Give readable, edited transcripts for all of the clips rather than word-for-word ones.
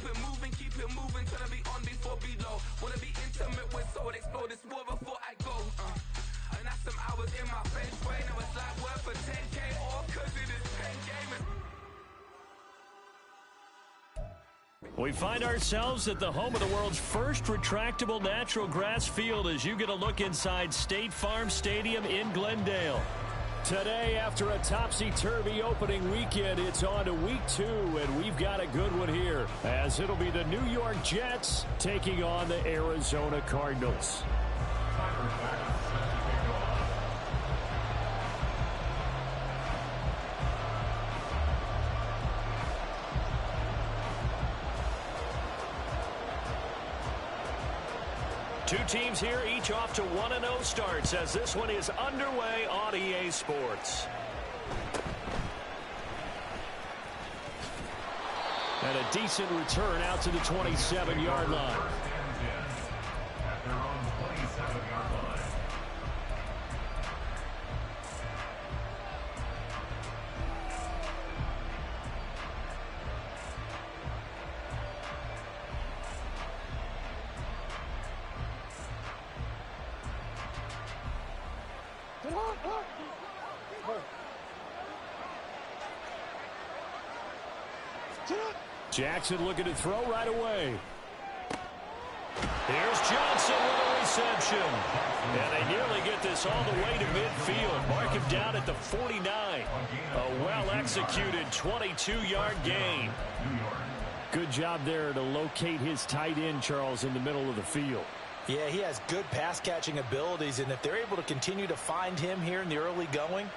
it moving, tryna be on before below. Wanna be intimate with soul, explore this war before I go. And that's some hours in my feng shui. Now it's like work for 10K, all cause it is pen gaming. We find ourselves at the home of the world's first retractable natural grass field as you get a look inside State Farm Stadium in Glendale. Today, after a topsy-turvy opening weekend, it's on to week 2, and we've got a good one here, as it'll be the New York Jets taking on the Arizona Cardinals. Two teams here, each off to 1-0 starts as this one is underway on EA Sports. And a decent return out to the 27-yard line. At their own 27-yard line. Jackson looking to throw right away. Here's Johnson with a reception. And they nearly get this all the way to midfield. Mark him down at the 49. A well-executed 22-yard gain. Good job there to locate his tight end, Charles, in the middle of the field. Yeah, he has good pass-catching abilities, and if they're able to continue to find him here in the early going,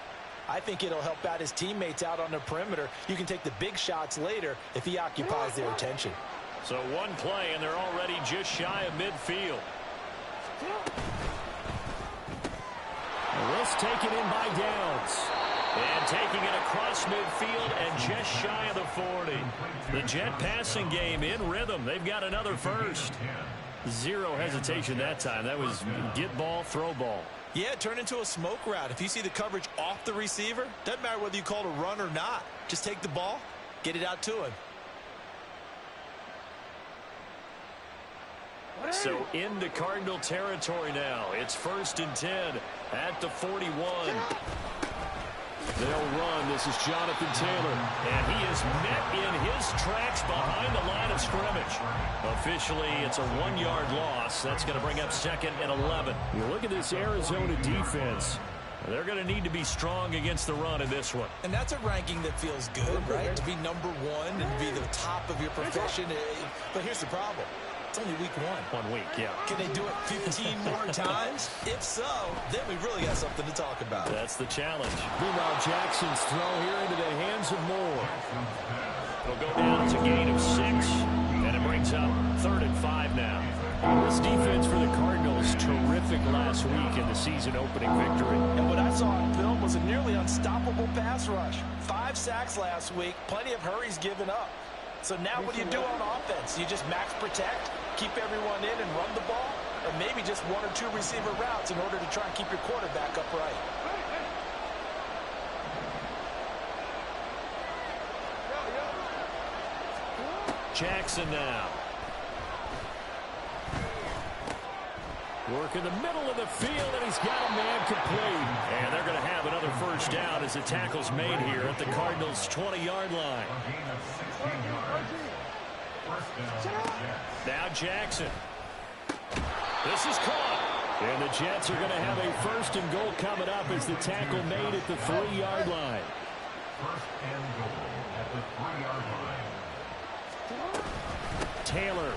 I think it'll help out his teammates out on the perimeter. You can take the big shots later if he occupies their attention. So one play, and they're already just shy of midfield. This taken in by Downs. And taking it across midfield and just shy of the 40. The Jet passing game in rhythm. They've got another first. Zero hesitation that time. That was get ball, throw ball. Yeah, turn into a smoke route. If you see the coverage off the receiver, doesn't matter whether you call it a run or not. Just take the ball, get it out to him. So into Cardinal territory now. It's 1st and 10 at the 41. They'll run. This is Jonathan Taylor. And he is met in his tracks behind the line of scrimmage. Officially, it's a 1-yard loss. That's going to bring up 2nd and 11. You look at this Arizona defense. They're going to need to be strong against the run in this one. And that's a ranking that feels good, right? To be number 1 and be the top of your profession. But here's the problem. It's only week 1. 1 week, yeah. Can they do it 15 more times? If so, then we really got something to talk about. That's the challenge. Meanwhile, Jackson's throw here into the hands of Moore. It'll go down to a gain of 6, and it brings up 3rd and 5 now. This defense for the Cardinals, terrific last week in the season-opening victory. And what I saw on film was a nearly unstoppable pass rush. 5 sacks last week, plenty of hurries given up. So now what do you do on offense? You just max protect, keep everyone in and run the ball, or maybe just 1 or 2 receiver routes in order to try and keep your quarterback upright. Jackson now. Work in the middle of the field, and he's got a man complete. And they're going to have another first down as the tackle's made here at the Cardinals' 20-yard line. Now Jackson. This is caught. And the Jets are going to have a 1st and goal coming up as the tackle made at the 3-yard line. 1st and goal at the 3-yard line. Taylor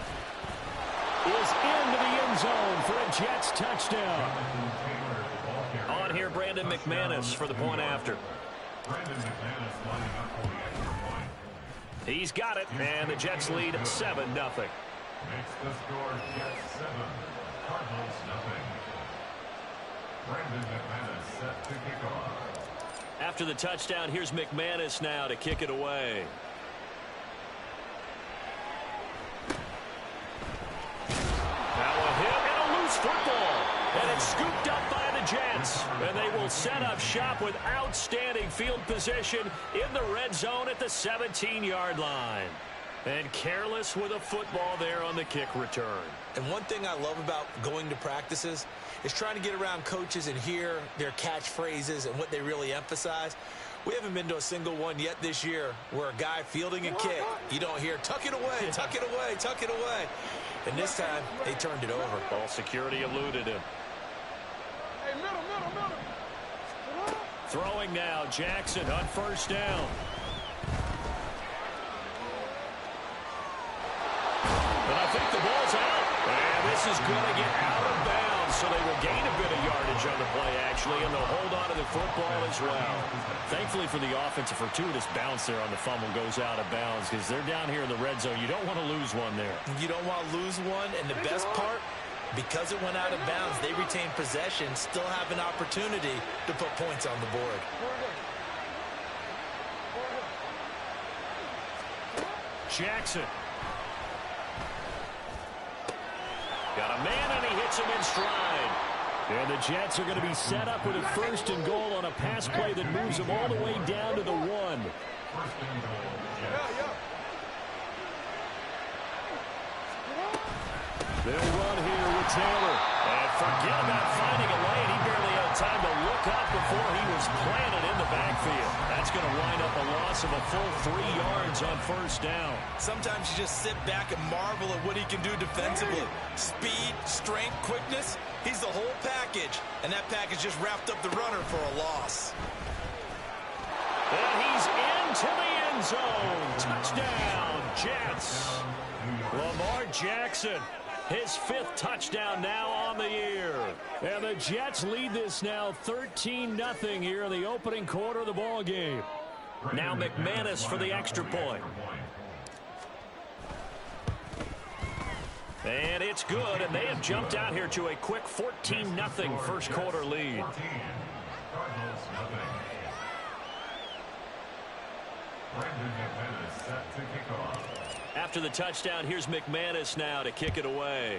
is into the end zone for a Jets touchdown. On here, Brandon McManus for the point after. Brandon McManus lining up for the extra point. He's got it, and the Jets lead 7-0. Makes the score Jets 7, Cardinals 0. Brandon McManus set to kick off. After the touchdown, here's McManus now to kick it away. Now a hit and a loose football. And it's scooped up by the Jets. And they will set up shop with outstanding field position in the red zone at the 17-yard line. And careless with a football there on the kick return. And one thing I love about going to practices is trying to get around coaches and hear their catchphrases and what they really emphasize. We haven't been to a single one yet this year where a guy fielding a kick, you don't hear, tuck it away, tuck it away, tuck it away. And this time, they turned it over. Ball security eluded him. Hey, middle. Throwing now, Jackson on first down. But I think the ball's out. And this is going to get out of bounds, so they will gain a bit of yardage on the play, actually, and they'll hold on to the football as well. Thankfully for the offense, a fortuitous bounce there on the fumble goes out of bounds because they're down here in the red zone. You don't want to lose one there. You don't want to lose one, and the best part, because it went out of bounds, they retain possession, still have an opportunity to put points on the board. Jackson. Got a man, and he hits him in stride. And the Jets are going to be set up with a first and goal on a pass play that moves them all the way down to the 1. They'll run here with Taylor. And forget about finding a lane. He barely had time to look up before he was planted in the backfield. That's going to wind up a loss of a full 3 yards on first down. Sometimes you just sit back and marvel at what he can do defensively. Speed, strength, quickness. He's the whole package. And that package just wrapped up the runner for a loss. And he's into the end zone. Touchdown, Jets. Lamar Jackson. His 5th touchdown now on the year. And the Jets lead this now 13-0 here in the opening quarter of the ball game. Now McManus for the extra point. And it's good, and they have jumped out here to a quick 14-0 first quarter lead. Cardinals nothing. Brandon McManus set to kick off. After the touchdown, here's McManus now to kick it away.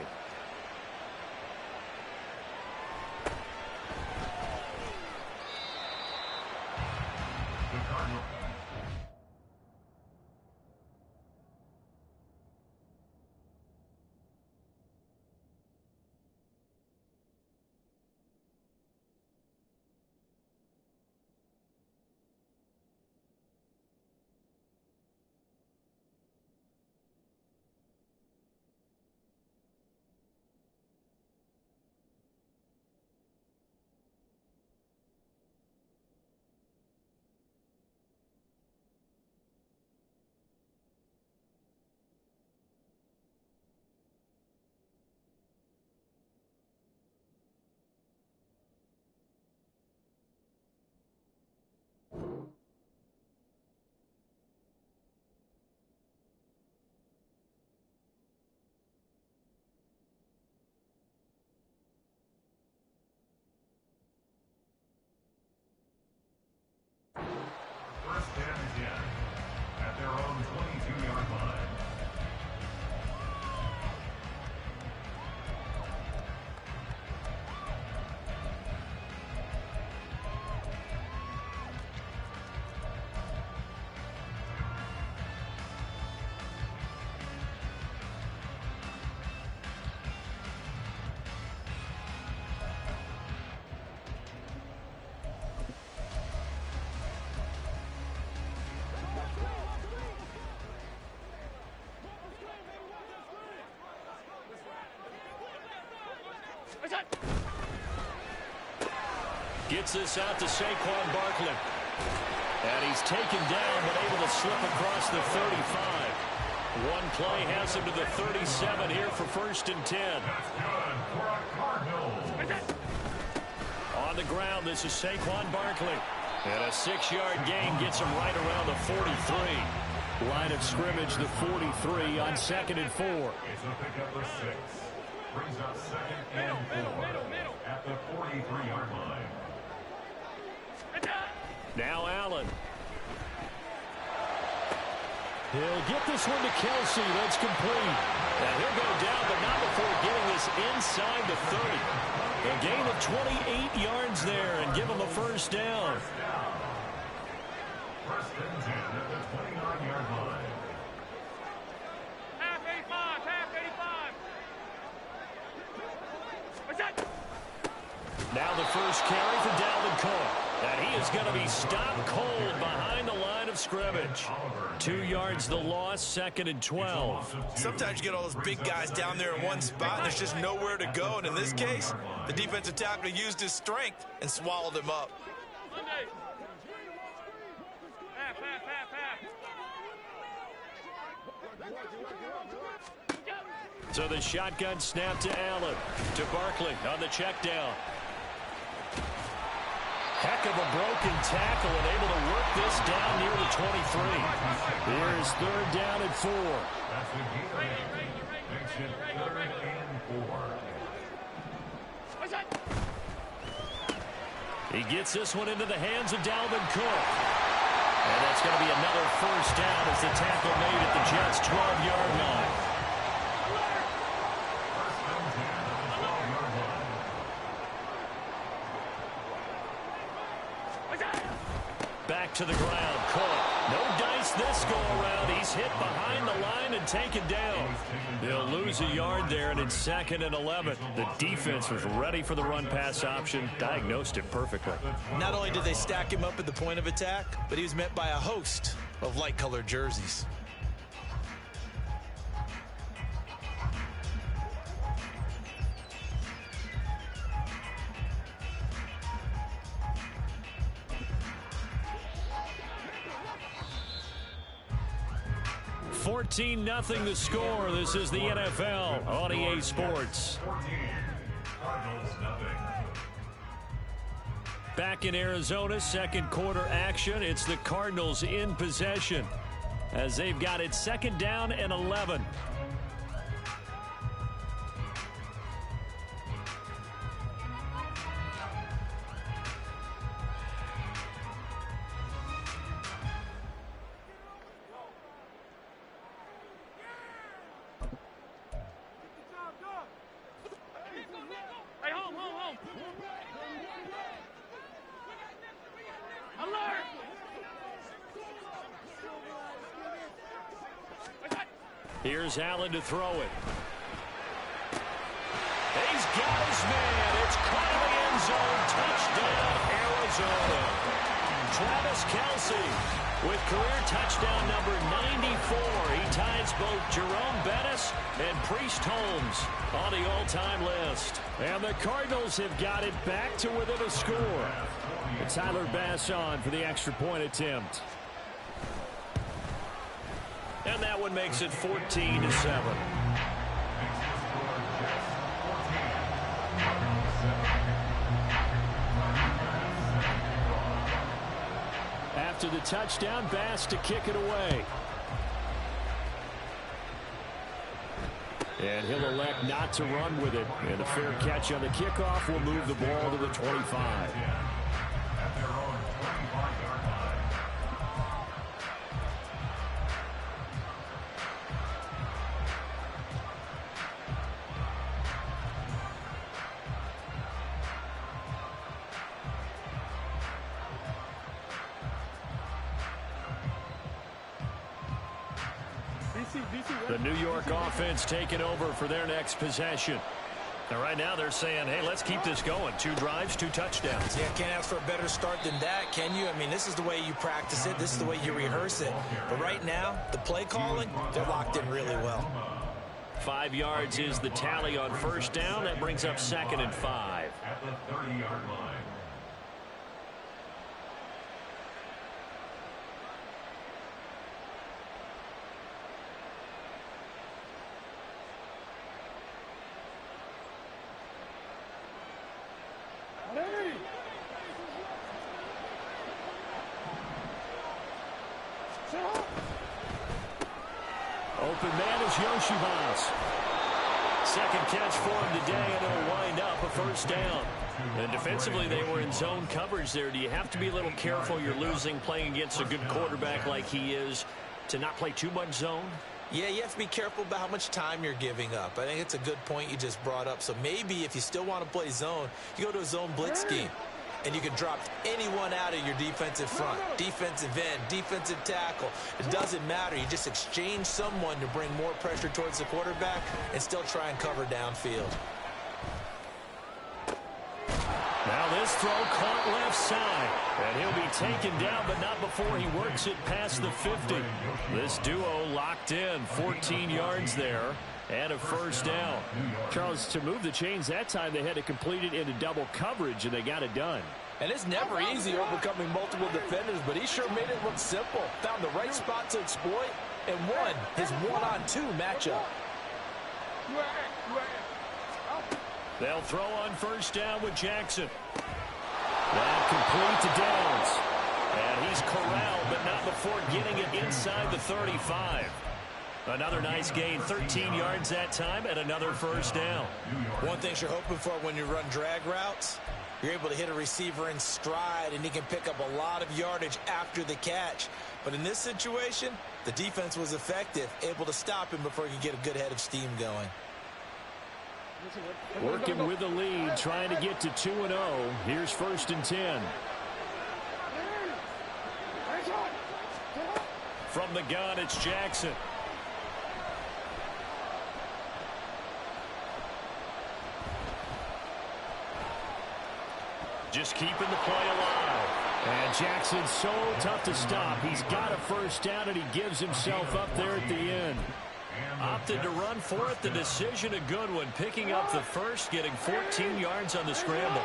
The Cardinals. First down again at their own 22-yard line. Gets this out to Saquon Barkley. And he's taken down, but able to slip across the 35. One play has him to the 37 here for first and 10. That's good for a Cardinals. On the ground, this is Saquon Barkley. And a 6-yard gain gets him right around the 43. Line of scrimmage, the 43 on 2nd and 4. It's a pickup of 6. Brings up 2nd and 4 at the 43-yard line. Now Allen. He'll get this one to Kelsey. That's complete. And he'll go down, but not before getting this inside the 30. A gain of 28 yards there and give him a first down. First and 10 at the 29-yard line. first carry for Dalvin Cook. And he is going to be stopped cold behind the line of scrimmage. 2 yards the loss, 2nd and 12. Sometimes you get all those big guys down there in one spot, and there's just nowhere to go. And in this case, the defensive tackle used his strength and swallowed him up. So the shotgun snap to Allen. To Barkley on the check down. Heck of a broken tackle and able to work this down near the 23. Here's 3rd down and 4. That's the game. Makes it 3rd and 4. He gets this one into the hands of Dalvin Cook. And that's going to be another first down as the tackle made at the Jets' 12-yard line. Back to the ground, Cook. No dice this go-around. He's hit behind the line and taken down. They'll lose a yard there, and it's 2nd and 11. The defense was ready for the run-pass option, diagnosed it perfectly. Not only did they stack him up at the point of attack, but he was met by a host of light-colored jerseys. Nothing the score. This is the NFL on EA Sports. 14. Cardinals nothing. Back in Arizona, 2nd quarter action. It's the Cardinals in possession as they've got it 2nd down and 11. Here's Allen to throw it. He's got his man. It's caught in the end zone. Touchdown, Arizona. Travis Kelce with career touchdown number 94. He ties both Jerome Bettis and Priest Holmes on the all-time list. And the Cardinals have got it back to within a score. And Tyler Bass on for the extra point attempt. And that one makes it 14-7. After the touchdown, Bass to kick it away. And he'll elect not to run with it. And a fair catch on the kickoff will move the ball to the 25. At their own 25-yard line. The New York offense taking over for their next possession. And right now they're saying, hey, let's keep this going. 2 drives, 2 touchdowns. Yeah, can't ask for a better start than that, can you? I mean, this is the way you practice it. This is the way you rehearse it. But right now, the play calling, they're locked in really well. 5 yards is the tally on first down. That brings up 2nd and 5. At the 30-yard line. Open man is Yoshibas. Second catch for him today, and it'll wind up a first down. And defensively, they were in zone coverage there. Do you have to be a little careful? You're losing playing against a good quarterback like he is to not play too much zone? Yeah, you have to be careful about how much time you're giving up. I think it's a good point you just brought up. So maybe if you still want to play zone, you go to a zone blitz scheme. And you can drop anyone out of your defensive front, defensive end, defensive tackle. It doesn't matter. You just exchange someone to bring more pressure towards the quarterback and still try and cover downfield. Now this throw caught left side. And he'll be taken down, but not before he works it past the 50. This duo locked in, 14 yards there, and a first down. Charles, to move the chains that time, they had to complete it into double coverage, and they got it done. And it's never easy overcoming multiple defenders, but he sure made it look simple. Found the right spot to exploit and won his one-on-two matchup. They'll throw on first down with Jackson. That complete to Downs. And he's corralled, but not before getting it inside the 35. Another nice gain, 13 yards that time, and another first down. One thing you're hoping for when you run drag routes, you're able to hit a receiver in stride, and he can pick up a lot of yardage after the catch. But in this situation, the defense was effective, able to stop him before he could get a good head of steam going. Working with the lead, trying to get to 2-0. Here's first and 10. From the gun, it's Jackson. Just keeping the play alive. And Jackson's so tough to stop. He's got a first down, and he gives himself up there at the end. Opted to run for it. The decision a good one. Picking up the first, getting 14 yards on the scramble.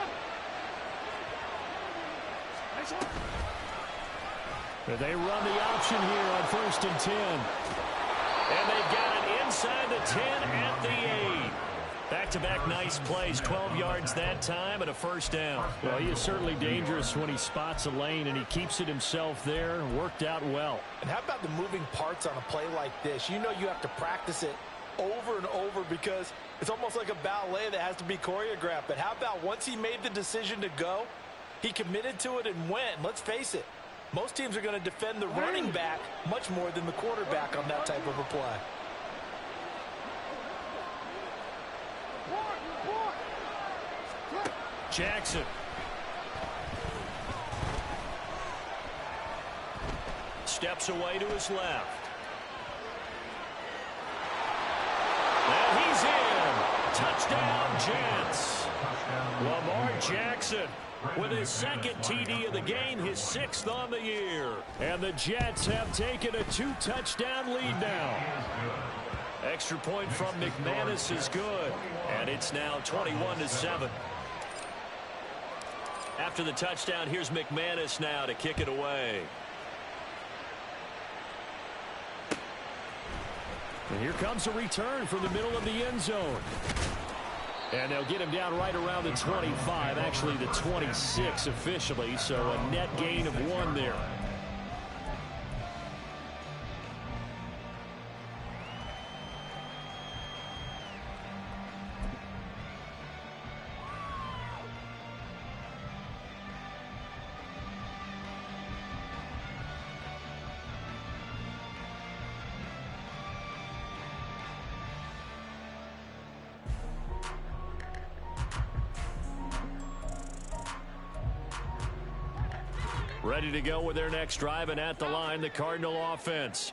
They run the option here on first and 10. And they've got it inside the 10 at the 8. Back-to-back nice plays, 12 yards that time and a first down. Well, he is certainly dangerous when he spots a lane, and he keeps it himself there. Worked out well. And how about the moving parts on a play like this? You know you have to practice it over and over because it's almost like a ballet that has to be choreographed. But how about once he made the decision to go, he committed to it and went. Let's face it, most teams are going to defend the running back much more than the quarterback on that type of a play. Jackson. Steps away to his left. And he's in. Touchdown, Jets. Lamar Jackson with his second TD of the game, his 6th on the year. And the Jets have taken a 2-touchdown lead now. Extra point from McManus is good. And it's now 21-7. After the touchdown, here's McManus now to kick it away. And here comes a return from the middle of the end zone. And they'll get him down right around the 25, actually the 26 officially, so a net gain of 1 there. Ready to go with their next drive, and at the line, the Cardinal offense.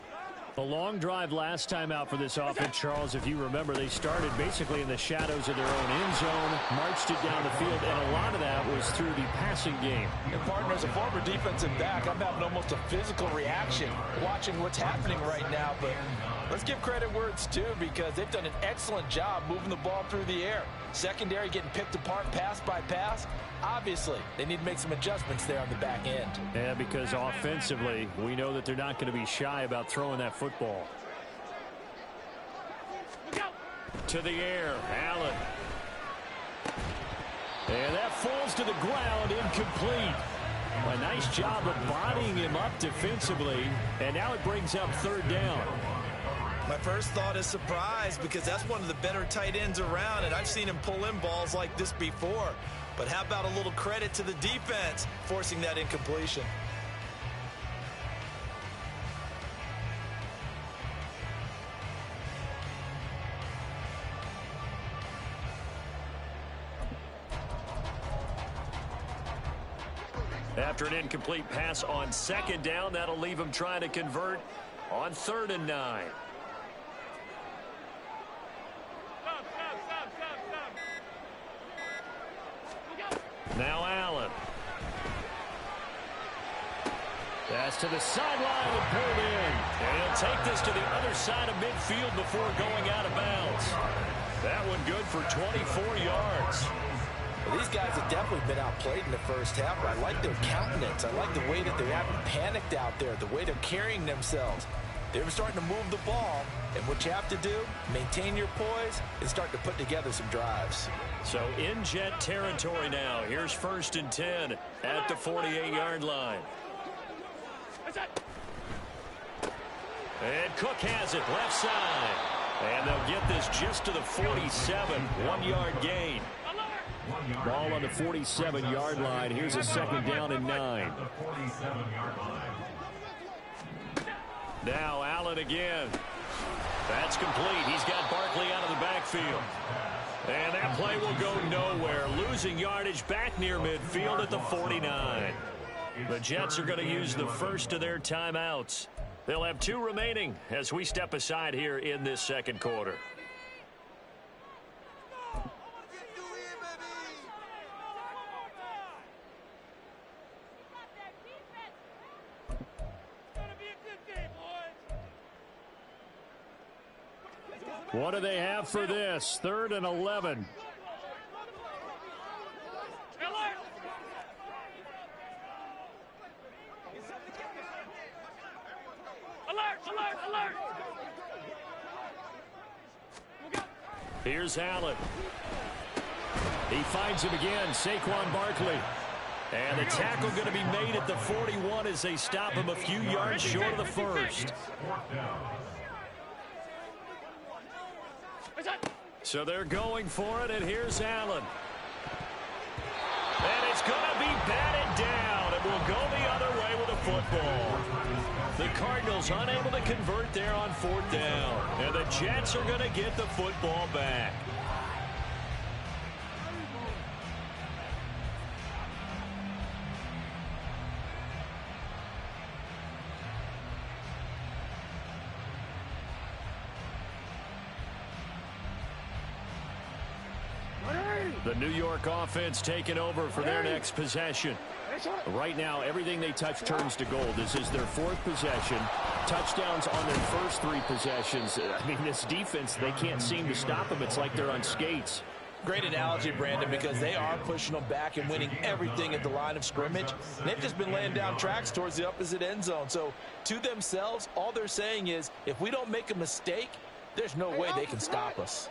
The long drive last time out for this offense, Charles, if you remember, they started basically in the shadows of their own end zone, marched it down the field, and a lot of that was through the passing game. And partner, as a former defensive back, I'm having almost a physical reaction watching what's happening right now, but let's give credit where it's due because they've done an excellent job moving the ball through the air. Secondary getting picked apart pass by pass. Obviously, they need to make some adjustments there on the back end. Yeah, because offensively, we know that they're not going to be shy about throwing that football. To the air, Allen. And that falls to the ground, incomplete. A nice job of bodying him up defensively, and now it brings up 3rd down. My first thought is surprise because that's one of the better tight ends around, and I've seen him pull in balls like this before. But how about a little credit to the defense forcing that incompletion? After an incomplete pass on 2nd down, that'll leave him trying to convert on 3rd and 9. Now Allen. That's to the sideline and pulled in. And he'll take this to the other side of midfield before going out of bounds. That one good for 24 yards. Well, these guys have definitely been outplayed in the first half, but I like their countenance. I like the way that they haven't panicked out there, the way they're carrying themselves. They're starting to move the ball, and what you have to do, maintain your poise and start to put together some drives. So in Jet territory now. Here's 1st and 10 at the 48-yard line. And Cook has it left side. And they'll get this just to the 47. 1-yard gain. Ball on the 47-yard line. Here's a 2nd down and 9. Now Allen again. That's complete. He's got Barkley out of the backfield. And that play will go nowhere. Losing yardage back near midfield at the 49. The Jets are going to use the first of their timeouts. They'll have 2 remaining as we step aside here in this second quarter. What do they have for this? 3rd and 11. Here's Allen. He finds him again, Saquon Barkley. And the tackle going to be made at the 41 as they stop him a few yards short of the first. So they're going for it, and here's Allen. And it's going to be batted down. It will go the other way with a football. The Cardinals unable to convert there on 4th down. And the Jets are going to get the football back. The New York offense taking over for their next possession. Right now, everything they touch turns to gold. This is their 4th possession. Touchdowns on their first 3 possessions. I mean, this defense, they can't seem to stop them. It's like they're on skates. Great analogy, Brandon, because they are pushing them back and winning everything at the line of scrimmage. They've just been laying down tracks towards the opposite end zone. So, to themselves, all they're saying is, if we don't make a mistake, there's no way they can stop us.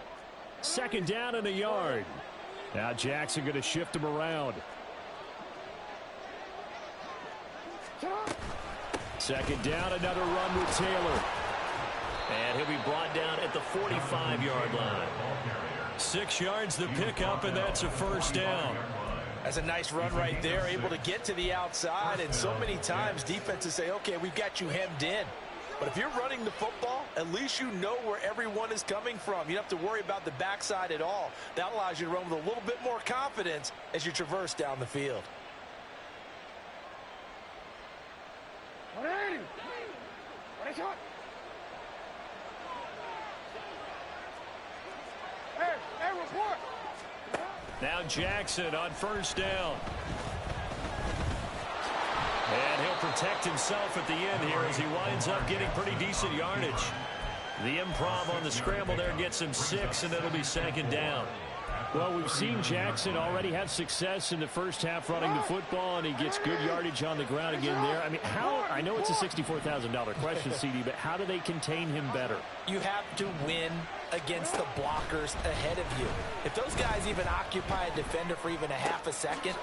2nd down and a yard. Now Jackson going to shift him around. 2nd down, another run with Taylor. And he'll be brought down at the 45-yard line. 6 yards the pickup, and that's a 1st down. That's a nice run right there, able to get to the outside. And so many times defenses say, okay, we've got you hemmed in. But if you're running the football, at least you know where everyone is coming from. You don't have to worry about the backside at all. That allows you to run with a little bit more confidence as you traverse down the field. Now Jackson on 1st down. And he'll protect himself at the end here as he winds up getting pretty decent yardage. The improv on the scramble there gets him 6, and it'll be 2nd down. Well, we've seen Jackson already have success in the first half running the football, and he gets good yardage on the ground again there. I mean, I know it's a $64,000 question, CD, but how do they contain him better? You have to win against the blockers ahead of you. If those guys even occupy a defender for even a half a second,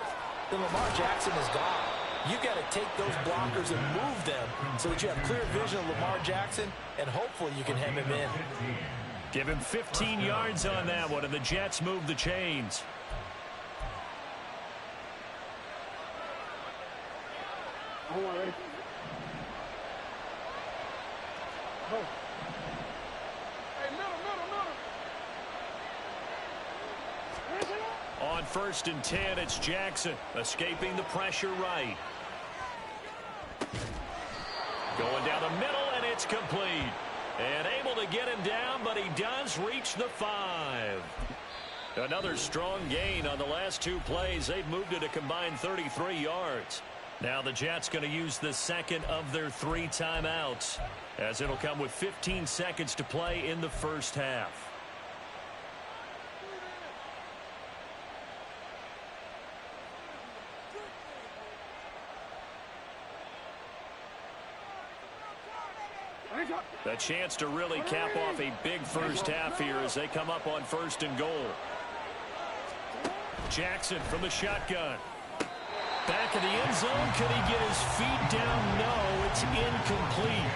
then Lamar Jackson is gone. You've got to take those blockers and move them so that you have clear vision of Lamar Jackson, and hopefully you can hem him in. Give him 15 yards on that one, and the Jets move the chains. On 1st and 10, it's Jackson escaping the pressure right. Going down the middle, and it's complete. And able to get him down, but he does reach the 5. Another strong gain on the last 2 plays. They've moved it a combined 33 yards. Now the Jets going to use the second of their 3 timeouts, as it'll come with 15 seconds to play in the first half. A chance to really cap off a big first half here as they come up on 1st and goal. Jackson from the shotgun. Back of the end zone. Could he get his feet down? No, it's incomplete.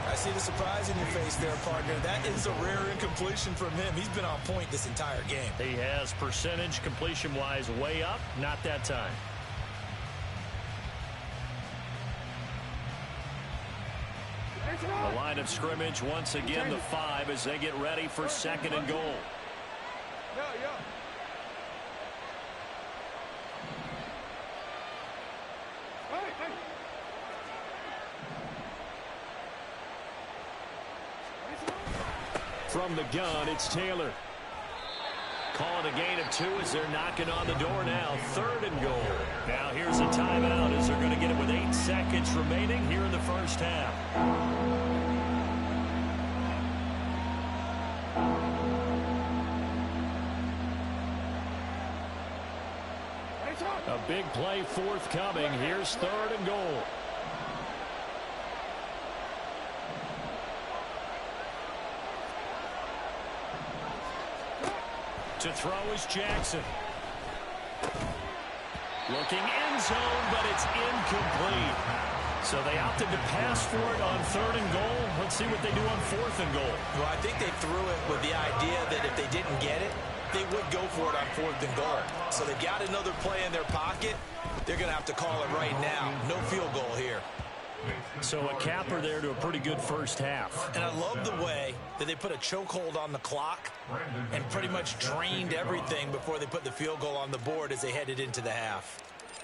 I see the surprise in your face there, partner. That is a rare incompletion from him. He's been on point this entire game. He has percentage completion-wise way up. Not that time. The line of scrimmage once again the 5 as they get ready for 2nd and goal. From the gun, it's Taylor. Calling a gain of 2 as they're knocking on the door now. 3rd and goal. Now here's a timeout as they're going to get it with 8 seconds remaining here in the first half. A big play forthcoming. Here's 3rd and goal. To throw is Jackson. Looking end zone, but it's incomplete. So they opted to pass for it on 3rd and goal. Let's see what they do on 4th and goal. Well, I think they threw it with the idea that if they didn't get it, they would go for it on 4th and goal. So they've got another play in their pocket. They're going to have to call it right now. No field goal here. So a capper there to a pretty good first half. And I love the way that they put a chokehold on the clock and pretty much drained everything before they put the field goal on the board as they headed into the half.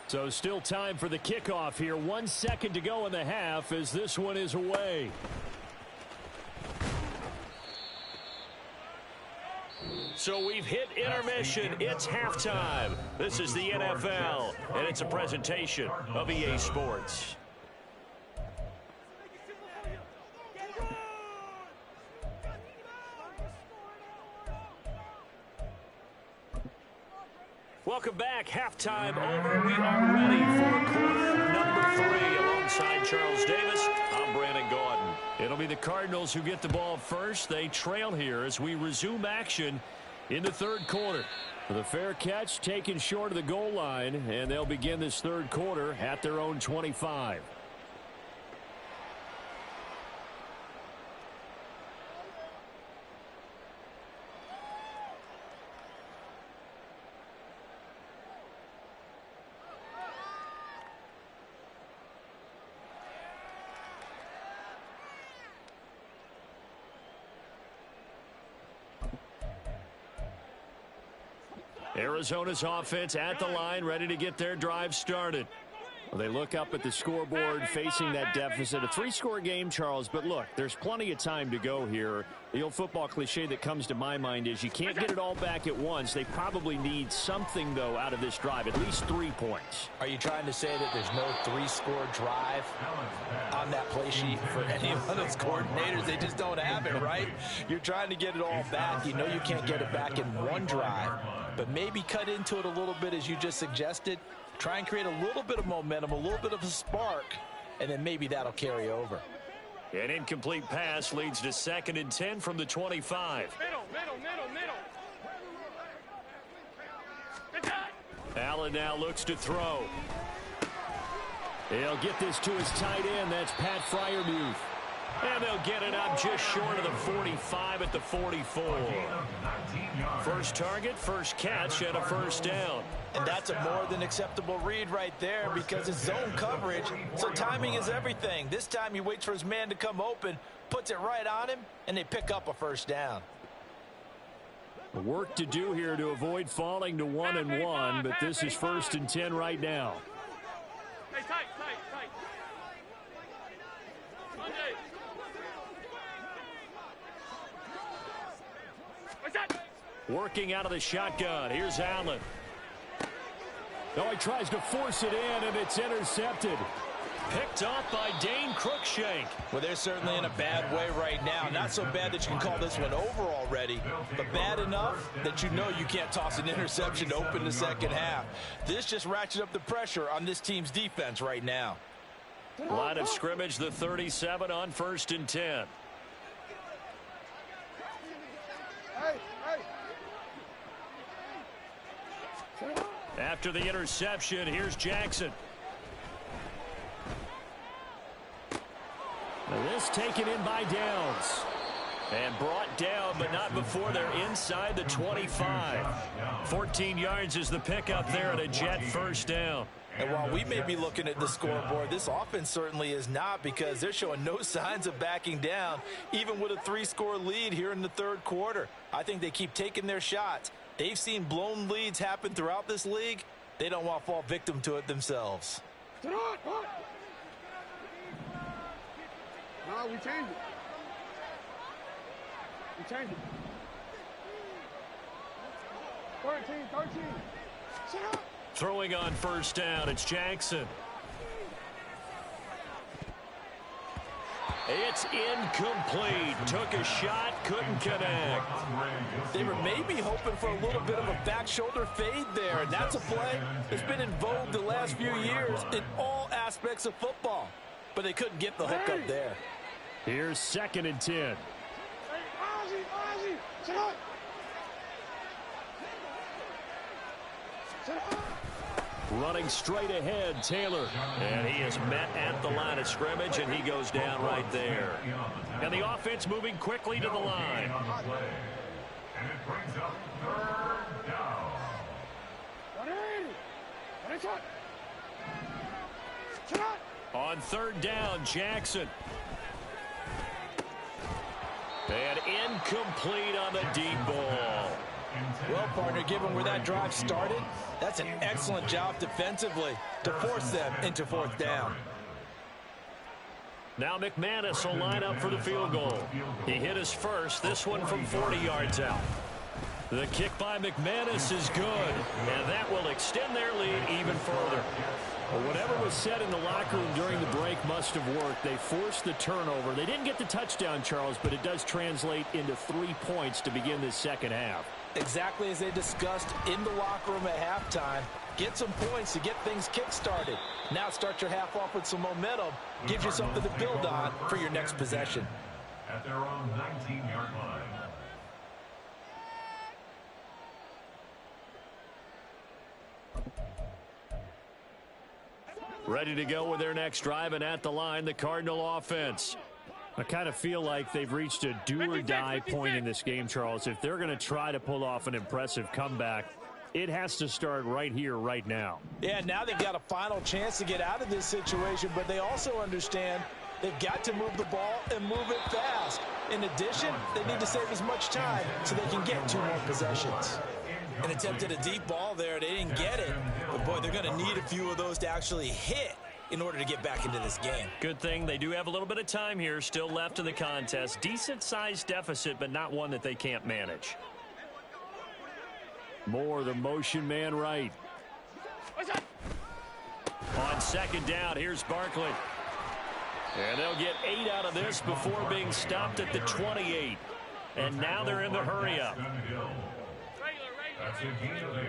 So still time for the kickoff here. 1 second to go in the half as this one is away. So we've hit intermission. It's halftime. This is the NFL, and it's a presentation of EA Sports. Welcome back. Halftime over. We are ready for quarter number 3. Alongside Charles Davis, I'm Brandon Gaudin. It'll be the Cardinals who get the ball first. They trail here as we resume action in the 3rd quarter. The fair catch taken short of the goal line, and they'll begin this 3rd quarter at their own 25. Arizona's offense at the line, ready to get their drive started. Well, they look up at the scoreboard facing that deficit. A 3-score game, Charles, but look, there's plenty of time to go here. The old football cliche that comes to my mind is you can't get it all back at once. They probably need something, though, out of this drive, at least 3 points. Are you trying to say that there's no 3-score drive on that play sheet for any of those coordinators? They just don't have it, right? You're trying to get it all back. You know you can't get it back in one drive, but maybe cut into it a little bit as you just suggested. Try and create a little bit of momentum, a little bit of a spark, and then maybe that'll carry over. An incomplete pass leads to 2nd and 10 from the 25. Allen now looks to throw. He'll get this to his tight end. That's Pat Freiermuth. And they'll get it up just short of the 45 at the 44. First target, first catch, and a first down. And that's a more than acceptable read right there because it's zone coverage, so timing is everything. This time he waits for his man to come open, puts it right on him, and they pick up a first down. Work to do here to avoid falling to 1-1, but this is 1st and 10 right now. Hey, tight. Monday. What's that? Working out of the shotgun. Here's Allen. Oh, he tries to force it in, and it's intercepted. Picked off by Dane Cruikshank. Well, they're certainly in a bad way right now. Not so bad that you can call this one over already, but bad enough that you know you can't toss an interception to open the second half. This just ratchets up the pressure on this team's defense right now. Line of scrimmage, the 37 on 1st and 10. After the interception, here's Jackson. Now this taken in by Downs. And brought down, but not before they're inside the 25. 14 yards is the pickup there and a Jet first down. And while we may be looking at the scoreboard, this offense certainly is not, because they're showing no signs of backing down, even with a 3-score lead here in the third quarter. I think they keep taking their shots. They've seen blown leads happen throughout this league. They don't want to fall victim to it themselves. No, we changed it. We changed it. 13. Shut up. Throwing on first down, it's Jackson. It's incomplete. Took a shot, couldn't connect. They were maybe hoping for a little bit of a back shoulder fade there, and that's a play that's been in vogue the last few years in all aspects of football. But they couldn't get the hook up there. Here's 2nd and 10. Hey, Ozzie, shut up. Shut up. Running straight ahead, Taylor. And he is met at the line of scrimmage, and he goes down right there. And the offense moving quickly to the line. And it brings up 3rd down. Shut up. On 3rd down, Jackson. And incomplete on the deep ball. Well, partner, given where that drive started, that's an excellent job defensively to force them into 4th down. Now McManus will line up for the field goal. He hit his first, this one from 40 yards out. The kick by McManus is good, and that will extend their lead even further. Well, whatever was said in the locker room during the break must have worked. They forced the turnover. They didn't get the touchdown, Charles, but it does translate into 3 points to begin this second half. Exactly as they discussed in the locker room at halftime. Get some points to get things kick-started. Now start your half off with some momentum. Gives you something to build on for your next possession. At their own 19-yard line. Ready to go with their next drive, and at the line, the Cardinal offense. I kind of feel like they've reached a do-or-die point in this game, Charles. If they're going to try to pull off an impressive comeback, it has to start right here, right now. Yeah, now they've got a final chance to get out of this situation, but they also understand they've got to move the ball and move it fast. In addition, they need to save as much time so they can get 2 more possessions. An attempt at a deep ball there. They didn't get it, but boy, they're going to need a few of those to actually hit in order to get back into this game. Good thing they do have a little bit of time here still left in the contest. Decent-sized deficit, but not one that they can't manage. Moore, the motion man right. On 2nd down, here's Barkley. And they'll get 8 out of this before being stopped at the 28. And now they're in the hurry-up. That's a gain of 8.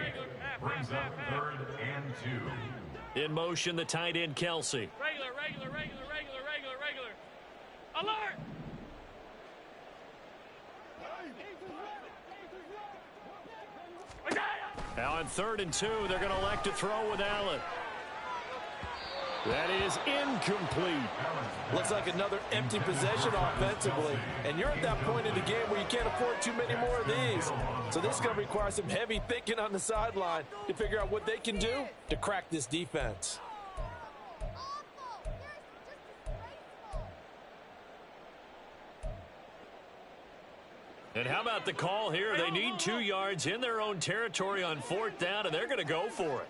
Brings up 3rd and 2. In motion, the tight end, Kelsey. Regular. Alert! Now on 3rd and 2, they're going to elect to throw with Allen. That is incomplete. Looks like another empty possession offensively. And you're at that point in the game where you can't afford too many more of these. So this is going to require some heavy thinking on the sideline to figure out what they can do to crack this defense. And how about the call here? They need 2 yards in their own territory on 4th down, and they're going to go for it.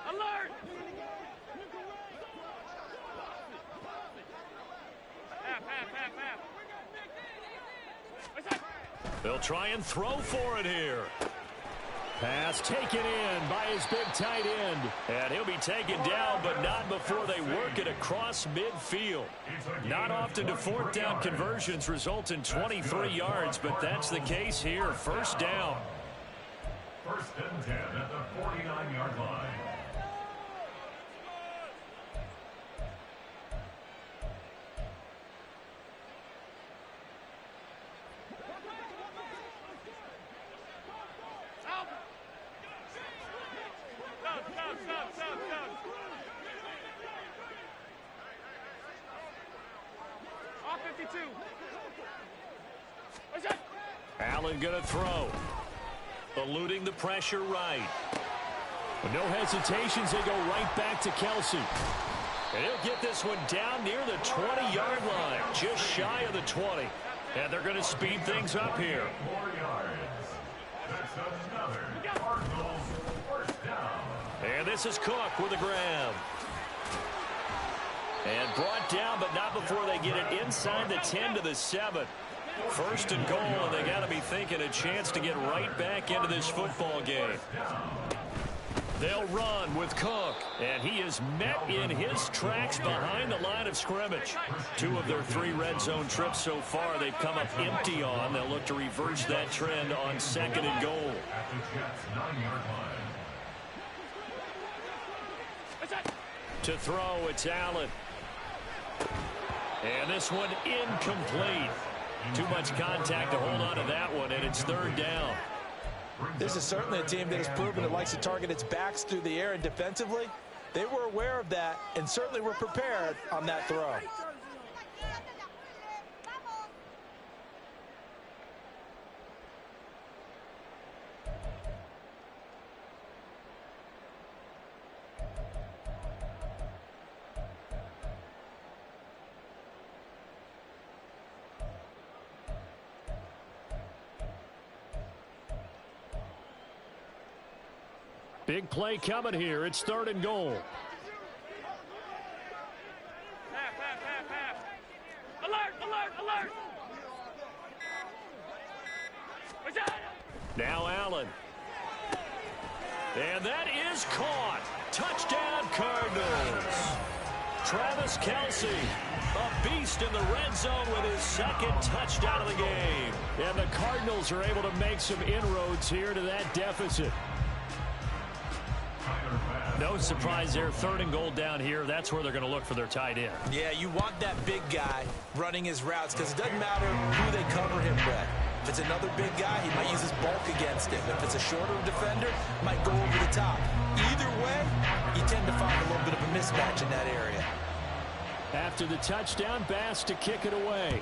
Alert! Half. They'll try and throw for it here. Pass taken in by his big tight end. And he'll be taken down, but not before they work it across midfield. Not often do fourth down conversions result in 23 yards, but that's the case here. First down. First and 10 at the 49-yard line. Allen going to throw. Eluding the pressure right. With no hesitations, they go right back to Kelsey. And he'll get this one down near the 20-yard line, just shy of the 20. And they're going to speed things up here. 4 yards. That's another Cardinals first down. And this is Cook with a grab. And brought down, but not before they get it inside the 10 to the 7. First and goal, and they got to be thinking a chance to get right back into this football game. They'll run with Cook, and he is met in his tracks behind the line of scrimmage. 2 of their 3 red zone trips so far they've come up empty on. They'll look to reverse that trend on second and goal. At the Jets' 9-yard line. To throw, it's Allen. And this one incomplete. Too much contact to hold on to that one, and it's third down. This is certainly a team that has proven it likes to target its backs through the air, and defensively, they were aware of that and certainly were prepared on that throw. Big play coming here. It's third and goal. Pass. Alert. Now Allen. And that is caught. Touchdown, Cardinals. Travis Kelce, a beast in the red zone with his second touchdown of the game. And the Cardinals are able to make some inroads here to that deficit. No surprise there. Third and goal down here. That's where they're going to look for their tight end. Yeah, you want that big guy running his routes because it doesn't matter who they cover him with. If it's another big guy, he might use his bulk against him. If it's a shorter defender, he might go over the top. Either way, you tend to find a little bit of a mismatch in that area. After the touchdown, Bass to kick it away.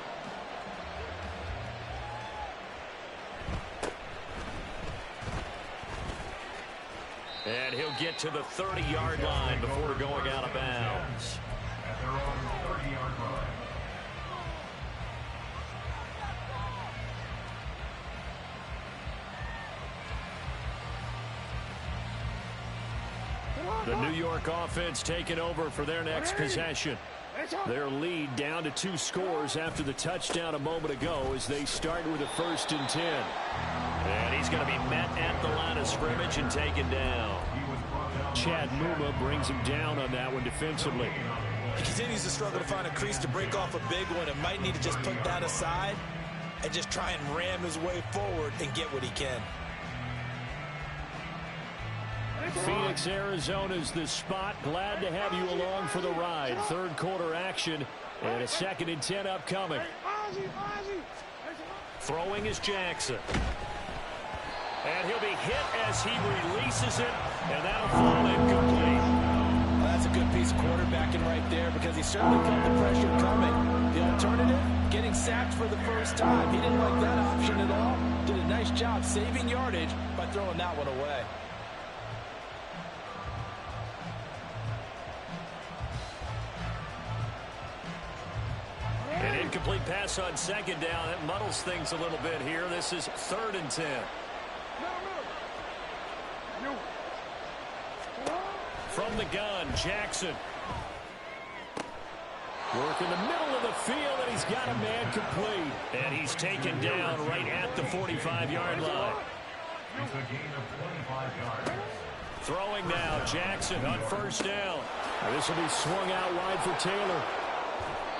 And he'll get to the 30-yard line before going out of bounds. At their own 30-yard line. The New York offense taking over for their next possession. Their lead down to 2 scores after the touchdown a moment ago as they start with a 1st and 10. And he's going to be met at the line of scrimmage and taken down. Chad Muma brings him down on that one defensively. He continues to struggle to find a crease to break off a big one and might need to just put that aside and just try and ram his way forward and get what he can. Phoenix, Arizona's the spot. Glad to have you along for the ride. Third quarter action and a 2nd and 10 upcoming. Throwing is Jackson. And he'll be hit as he releases it, and that'll fall incomplete. Well, that's a good piece of quarterbacking right there because he certainly felt the pressure coming. The alternative, getting sacked for the first time. He didn't like that option at all. Did a nice job saving yardage by throwing that one away. An incomplete pass on 2nd down. It muddles things a little bit here. This is 3rd and 10. From the gun, Jackson. Work in the middle of the field, and he's got a man complete. And he's taken down right at the 45-yard line. It's a gain of 25 yards. Throwing now, Jackson on first down. This will be swung out wide for Taylor.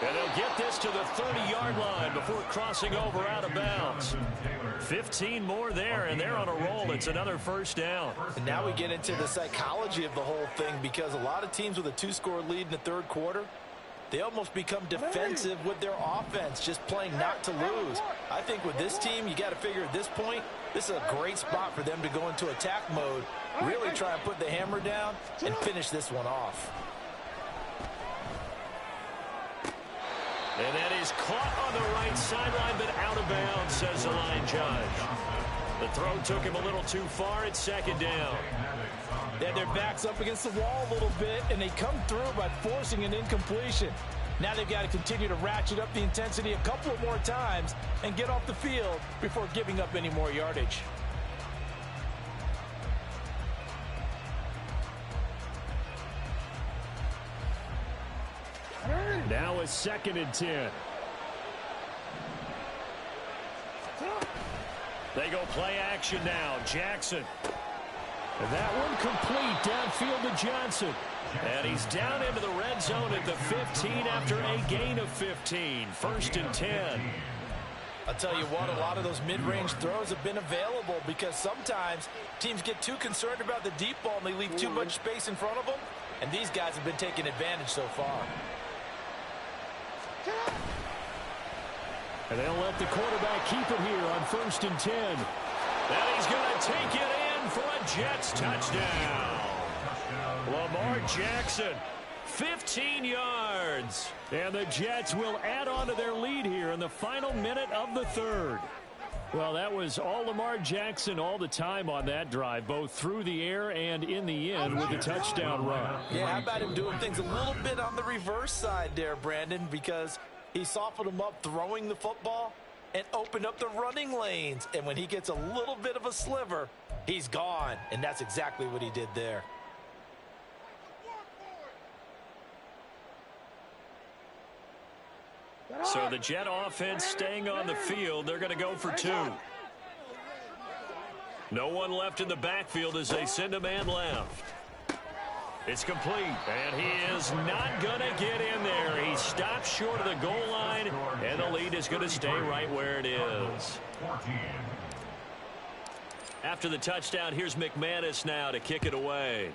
And they'll get this to the 30-yard line before crossing over out of bounds. 15 more there, and they're on a roll. It's another first down. And now we get into the psychology of the whole thing, because a lot of teams with a 2-score lead in the third quarter, they almost become defensive with their offense, just playing not to lose. I think with this team, you got to figure at this point, this is a great spot for them to go into attack mode, really try and put the hammer down and finish this one off. And that is caught on the right sideline, but out of bounds, says the line judge. The throw took him a little too far. It's second down. They had their backs up against the wall a little bit, and they come through by forcing an incompletion. Now they've got to continue to ratchet up the intensity a couple of more times and get off the field before giving up any more yardage. Now a 2nd and 10. They go play action now. Jackson. And that one complete downfield to Johnson. And he's down into the red zone at the 15 after a gain of 15. 1st and 10. I'll tell you what, a lot of those mid-range throws have been available because sometimes teams get too concerned about the deep ball and they leave too much space in front of them. And these guys have been taking advantage so far. And they'll let the quarterback keep it here on 1st and 10. And he's going to take it in for a Jets touchdown. Lamar Jackson, 15 yards. And the Jets will add on to their lead here in the final minute of the third. Well, that was all Lamar Jackson all the time on that drive, both through the air and in the end with the touchdown run. Yeah, how about him doing things a little bit on the reverse side there, Brandon, because he softened him up throwing the football and opened up the running lanes. And when he gets a little bit of a sliver, he's gone. And that's exactly what he did there. So the Jet offense staying on the field. They're going to go for 2. No one left in the backfield as they send a man left. It's complete, and he is not going to get in there. He stops short of the goal line, and the lead is going to stay right where it is. After the touchdown, here's McManus now to kick it away.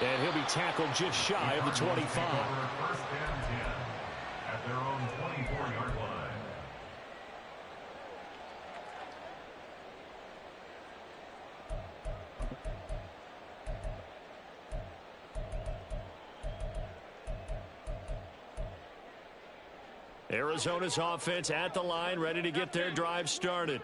And he'll be tackled just shy of the 25. First and 10 at their own 24-yard line. Arizona's offense at the line, ready to get their drive started.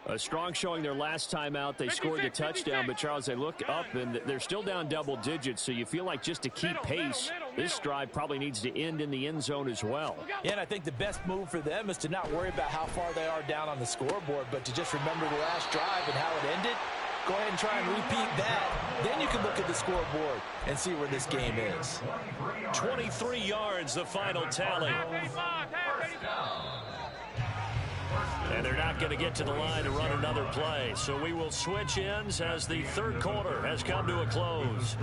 A strong showing their last time out. They scored the touchdown, but, Charles, they look up, and they're still down double digits, so you feel like just to keep pace, this drive probably needs to end in the end zone as well. Yeah, and I think the best move for them is to not worry about how far they are down on the scoreboard, but to just remember the last drive and how it ended. Go ahead and try and repeat that. Then you can look at the scoreboard and see where this game is. 23 yards, the final tally. And they're not going to get to the line to run another play. So we will switch ends as the third quarter has come to a close.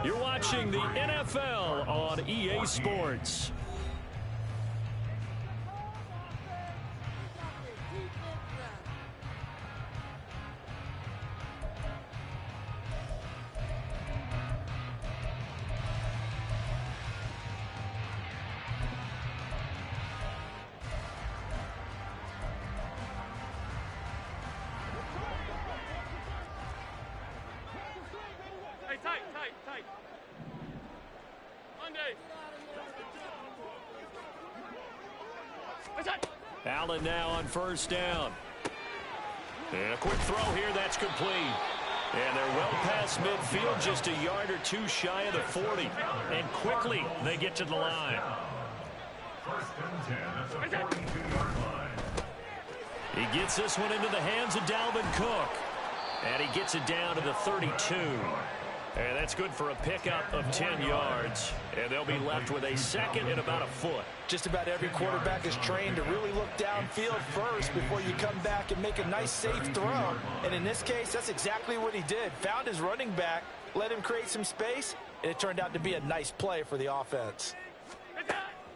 You're watching the NFL on EA Sports. Tight. Monday. Allen now on first down. And a quick throw here, that's complete. And they're well past midfield, just a yard or two shy of the 40. And quickly they get to the line. First and 10 at the 42-yard line. He gets this one into the hands of Dalvin Cook. And he gets it down to the 32. And that's good for a pickup of 10 yards. And they'll be left with a second and about a foot. Just about every quarterback is trained to really look downfield first before you come back and make a nice, safe throw. And in this case, that's exactly what he did. Found his running back, let him create some space, and it turned out to be a nice play for the offense.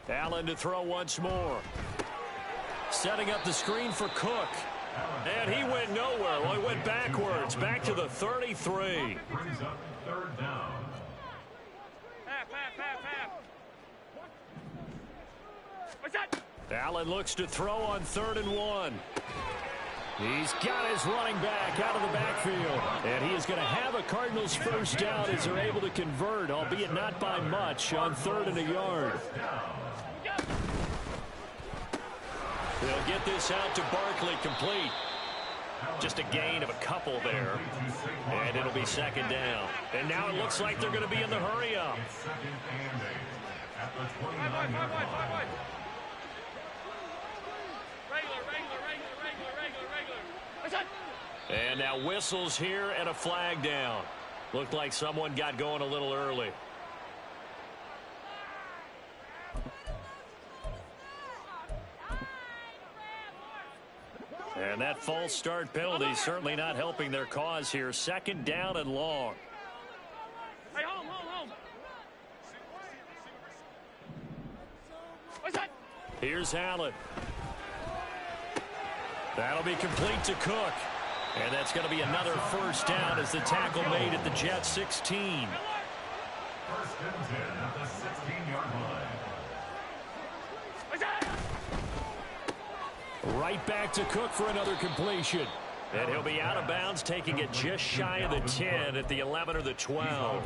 Allen to throw once more. Setting up the screen for Cook. And he went nowhere. Well, he went backwards, back to the 33. Brings up third down. What's that? Allen looks to throw on 3rd and 1. He's got his running back out of the backfield. And he is going to have a Cardinals first down as they're able to convert, albeit not by much, on 3rd and a yard. They'll get this out to Barkley, complete. Just a gain of a couple there. And it'll be 2nd down. And now it looks like they're going to be in the hurry-up. And now whistles here and a flag down. Looked like someone got going a little early. And that false start penalty certainly not helping their cause here. 2nd down and long. Hey, home. What's that? Here's Allen. That'll be complete to Cook. And that's going to be another first down as the tackle made at the Jets 16. 1st and 10 at the 16-yard line. What's that? Right back to Cook for another completion. And he'll be out of bounds, taking it just shy of the 10 at the 11 or the 12.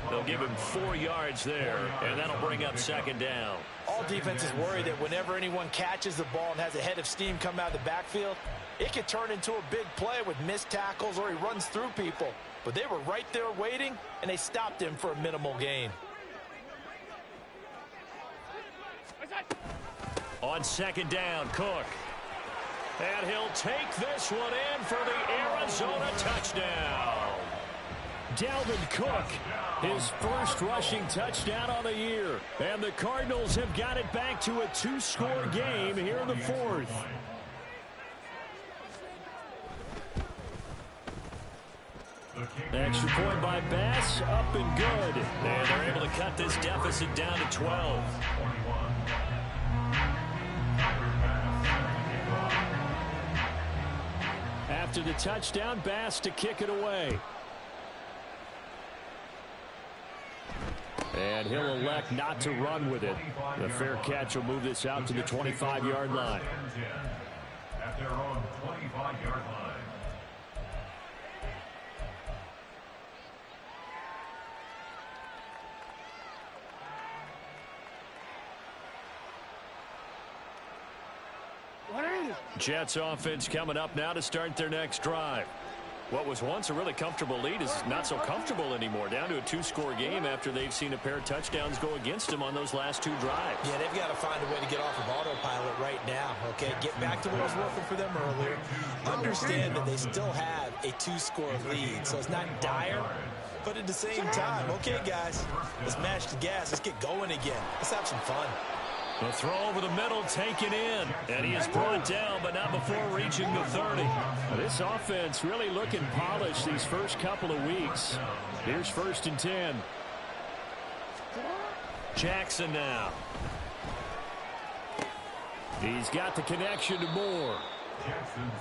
They'll give him 4 yards there, and that'll bring up 2nd down. All defenses worry that whenever anyone catches the ball and has a head of steam come out of the backfield, it could turn into a big play with missed tackles or he runs through people. But they were right there waiting, and they stopped him for a minimal gain. What's that? On 2nd down, Cook. And he'll take this one in for the Arizona touchdown. Dalvin Cook, his first rushing touchdown on the year. And the Cardinals have got it back to a 2-score game here in the 4th. Extra point by Bass, up and good. And they're able to cut this deficit down to 12. After the touchdown, Bass to kick it away. And he'll elect not to run with it. The fair catch will move this out to the 25-yard line. At their own 25-yard line. Jets offense coming up now to start their next drive. What was once a really comfortable lead is not so comfortable anymore. Down to a 2-score game after they've seen a pair of touchdowns go against them on those last 2 drives. Yeah, they've got to find a way to get off of autopilot right now, okay? Get back to what was working for them earlier. Understand that they still have a 2-score lead, so it's not dire. But at the same time, okay, guys, let's mash the gas. Let's get going again. Let's have some fun. The throw over the middle taken in. And he is brought down, but not before reaching the 30. This offense really looking polished these first couple of weeks. Here's 1st and 10. Jackson now. He's got the connection to Moore.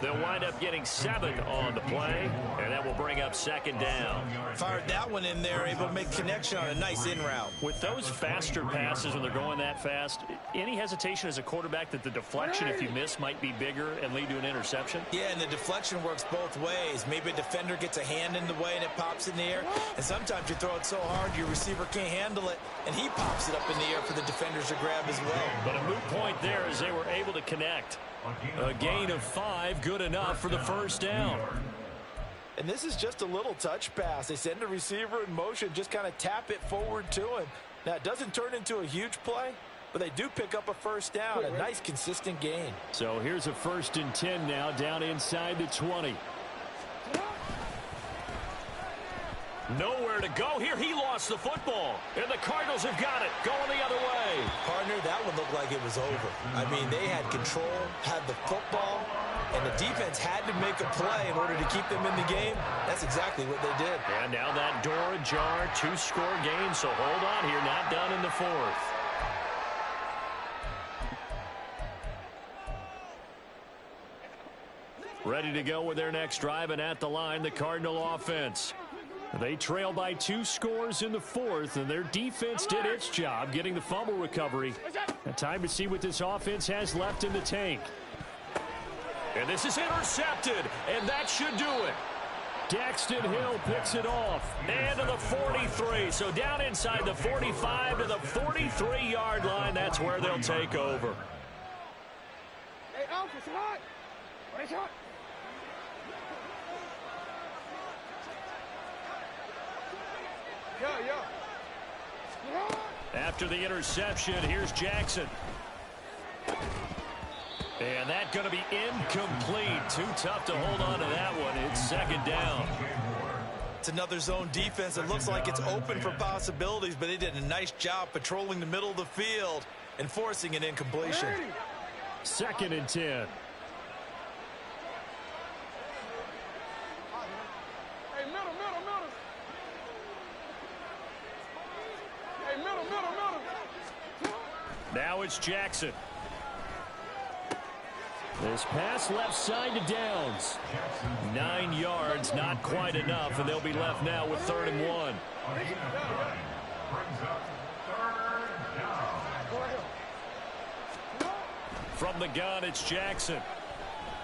They'll wind up getting 7 on the play, and that will bring up 2nd down. Fired that one in there, able to make connection on a nice in route. With those faster passes when they're going that fast, any hesitation as a quarterback that the deflection, if you miss, might be bigger and lead to an interception? Yeah, and the deflection works both ways. Maybe a defender gets a hand in the way and it pops in the air, and sometimes you throw it so hard your receiver can't handle it, and he pops it up in the air for the defenders to grab as well. But a moot point there as they were able to connect. A gain of 5, good enough for the first down. And this is just a little touch pass. They send the receiver in motion, just kind of tap it forward to him. Now, it doesn't turn into a huge play, but they do pick up a first down, a nice, consistent gain. So here's a 1st and 10 now, down inside the 20. Nowhere to go here. He lost the football. And the Cardinals have got it. Going the other way. Partner, that one looked like it was over. I mean, they had control, had the football, and the defense had to make a play in order to keep them in the game. That's exactly what they did. And now that door ajar, 2-score game. So hold on here. Not done in the fourth. Ready to go with their next drive, and at the line, the Cardinal offense. They trail by 2 scores in the fourth, and their defense did its job getting the fumble recovery. And time to see what this offense has left in the tank. And this is intercepted, and that should do it. Daxton Hill picks it off, and to the 43. So down inside the 45 to the 43-yard line. That's where they'll take over. Hey, Alpha, what? Nice shot. Yeah. After the interception, here's Jackson. And that's going to be incomplete. Too tough to hold on to that one. It's second down. It's another zone defense. It looks like it's open for possibilities, but they did a nice job patrolling the middle of the field and forcing an incompletion. Second and 10. Hey, middle. Hey, middle. Now it's Jackson. This pass left side to Downs. 9 yards, not quite enough, and they'll be left now with 3rd and 1. From the gun, it's Jackson.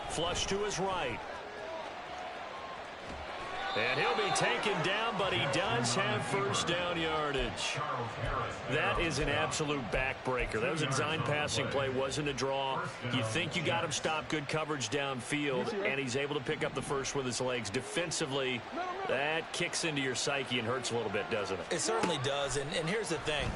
Flush to his right. And he'll be taken down, but he does have first down yardage. That is an absolute backbreaker. That was a design passing play, wasn't a draw. You think you got him stopped, good coverage downfield, and he's able to pick up the first with his legs. Defensively, that kicks into your psyche and hurts a little bit, doesn't it? It certainly does, and here's the thing.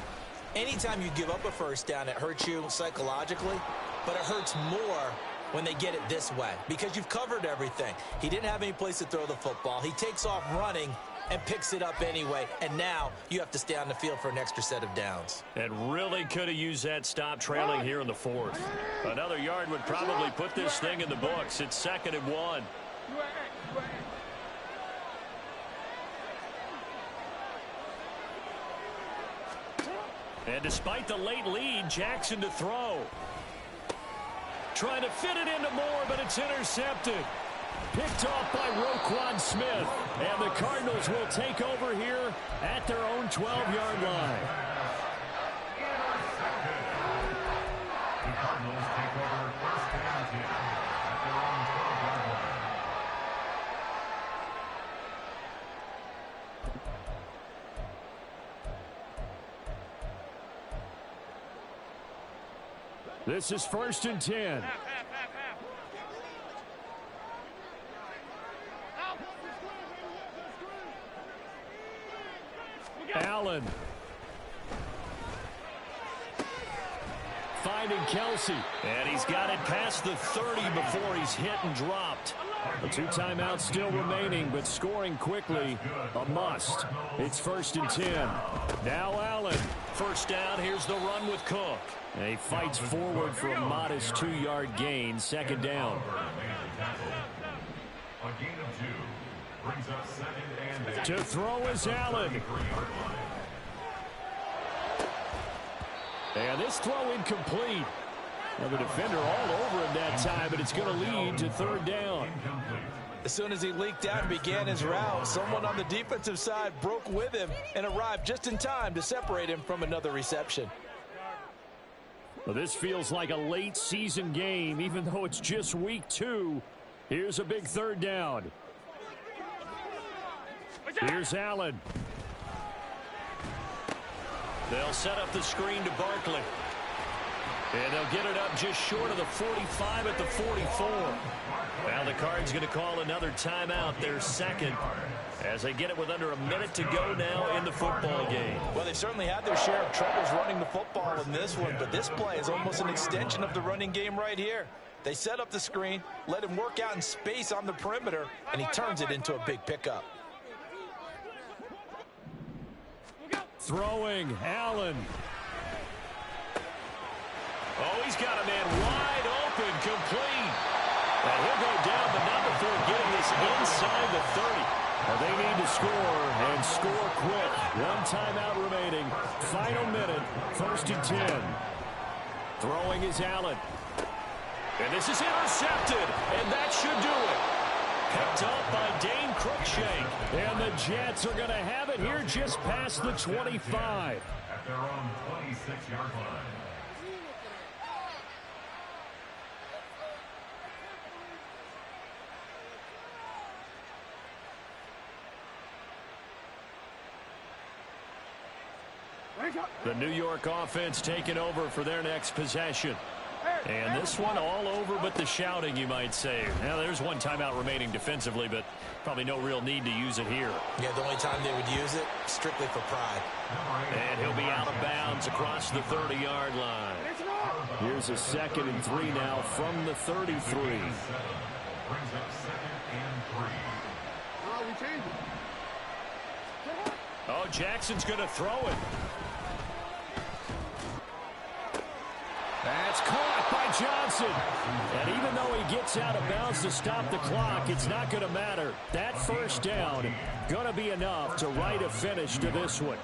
Anytime you give up a first down, it hurts you psychologically, but it hurts more when they get it this way, because you've covered everything. He didn't have any place to throw the football. He takes off running and picks it up anyway, and now you have to stay on the field for an extra set of downs. And really could have used that stop trailing here in the fourth. Another yard would probably put this thing in the books. It's 2nd and 1. And despite the late lead, Jackson to throw. Trying to fit it into Moore, but it's intercepted. Picked off by Roquan Smith. And the Cardinals will take over here at their own 12-yard line. The Cardinals take over 1st and 10 at their own 12-yard line. This is 1st and 10. Allen. Finding Kelsey. And he's got it past the 30 before he's hit and dropped. The 2 timeouts still remaining, but scoring quickly, a must. It's 1st and 10. Now Allen. First down, here's the run with Cook. And he fights forward for a modest 2-yard gain. 2nd down. A gain of 2 brings up 2nd and 8. To throw is Allen. And this throw incomplete. And the defender all over him that time, but it's going to lead to 3rd down. As soon as he leaked out and began his route, someone on the defensive side broke with him and arrived just in time to separate him from another reception. Well, this feels like a late season game, even though it's just week 2. Here's a big 3rd down. Here's Allen. They'll set up the screen to Barkley. And they'll get it up just short of the 45 at the 44. Now the Cards going to call another timeout, their 2nd, as they get it with under a minute to go now in the football game. Well, they've certainly had their share of troubles running the football in this one, but this play is almost an extension of the running game right here. They set up the screen, let him work out in space on the perimeter, and he turns it into a big pickup. Throwing, Allen. Oh, he's got a man wide open, complete. And he'll go down, but not before getting this inside the 30. Well, they need to score, and score quick. One timeout remaining. Final minute, 1st and 10. Throwing is Allen. And this is intercepted, and that should do it. Picked up by Dane Cruikshank. And the Jets are going to have it here just past the 25. At their own 26-yard line. The New York offense taking over for their next possession. And this one all over but the shouting, you might say. Now, there's one timeout remaining defensively, but probably no real need to use it here. Yeah, the only time they would use it, strictly for pride. And he'll be out of bounds across the 30-yard line. Here's a 2nd and 3 now from the 33. Brings up 2nd and 3. Oh, Jackson's going to throw it. That's caught by Johnson. And even though he gets out of bounds to stop the clock, it's not going to matter. That first down going to be enough to write a finish to this one.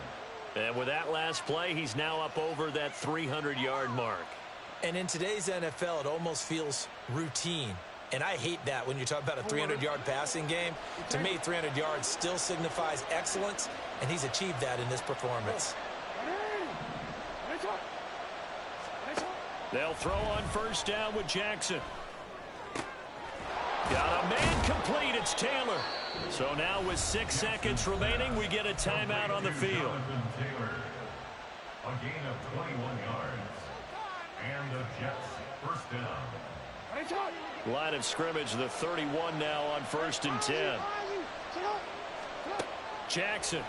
And with that last play, he's now up over that 300-yard mark. And in today's NFL, it almost feels routine. And I hate that when you talk about a 300-yard passing game. To me, 300 yards still signifies excellence, and he's achieved that in this performance. They'll throw on first down with Jackson. Got a man complete. It's Taylor. So now with 6 seconds remaining, we get a timeout on the field. Taylor, a gain of 21 yards. And the Jets first down. Line of scrimmage, the 31 now on 1st and 10. Jackson.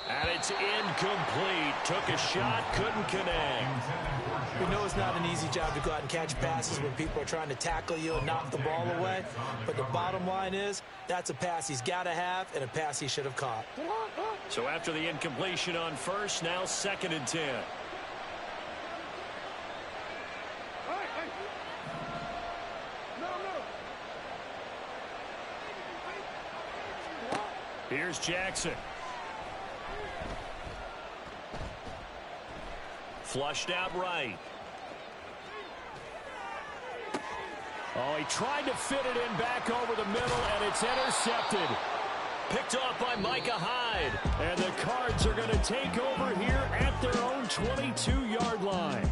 And it's incomplete. Took a shot, couldn't connect. We know it's not an easy job to go out and catch passes when people are trying to tackle you and knock the ball away. But the bottom line is, that's a pass he's got to have and a pass he should have caught. So after the incompletion on first, now 2nd and 10. Here's Jackson. Flushed out right. Oh, he tried to fit it in back over the middle, and it's intercepted. Picked off by Micah Hyde. And the Cards are going to take over here at their own 22-yard line.